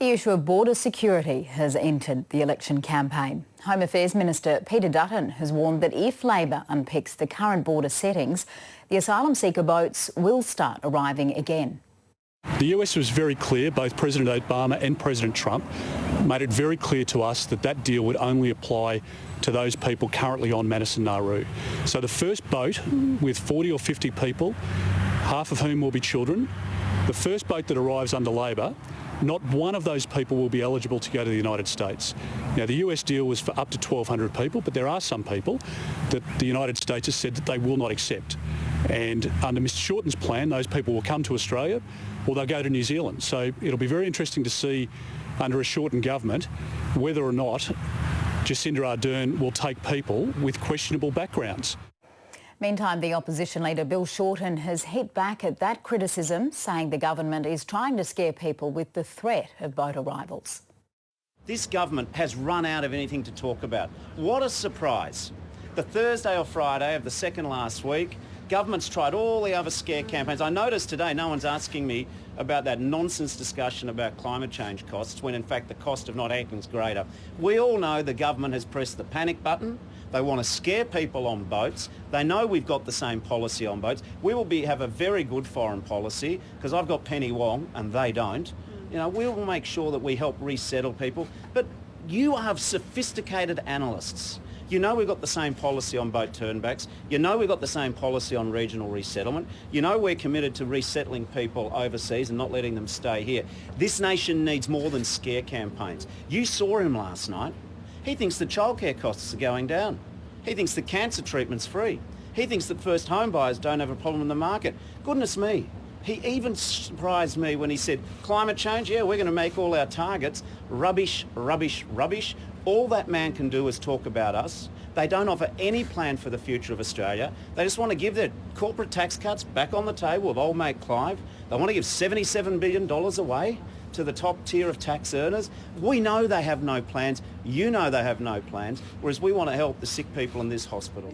The issue of border security has entered the election campaign. Home Affairs Minister Peter Dutton has warned that if Labor unpicks the current border settings, the asylum seeker boats will start arriving again. The US was very clear, both President Obama and President Trump made it very clear to us that that deal would only apply to those people currently on Madison Nauru. So the first boat with 40 or 50 people, half of whom will be children, the first boat that arrives under Labor, not one of those people will be eligible to go to the United States. Now, the US deal was for up to 1,200 people, but there are some people that the United States has said that they will not accept. And under Mr Shorten's plan, those people will come to Australia or they'll go to New Zealand. So it'll be very interesting to see under a Shorten government whether or not Jacinda Ardern will take people with questionable backgrounds. Meantime, the opposition leader Bill Shorten has hit back at that criticism, saying the government is trying to scare people with the threat of boat arrivals. This government has run out of anything to talk about. What a surprise. The Thursday or Friday of the second last week, government's tried all the other scare campaigns. I noticed today no one's asking me about that nonsense discussion about climate change costs when in fact the cost of not acting is greater. We all know the government has pressed the panic button. They want to scare people on boats. They know we've got the same policy on boats. We will have a very good foreign policy because I've got Penny Wong and they don't. You know, we will make sure that we help resettle people. But you have sophisticated analysts. You know we've got the same policy on boat turnbacks. You know we've got the same policy on regional resettlement. You know we're committed to resettling people overseas and not letting them stay here. This nation needs more than scare campaigns. You saw him last night. He thinks the childcare costs are going down. He thinks the cancer treatment's free. He thinks that first home buyers don't have a problem in the market. Goodness me. He even surprised me when he said, climate change, yeah, we're going to make all our targets. Rubbish, rubbish, rubbish. All that man can do is talk about us. They don't offer any plan for the future of Australia. They just want to give their corporate tax cuts back on the table with old mate Clive. They want to give $77 billion away to the top tier of tax earners. We know they have no plans. You know they have no plans, whereas we want to help the sick people in this hospital.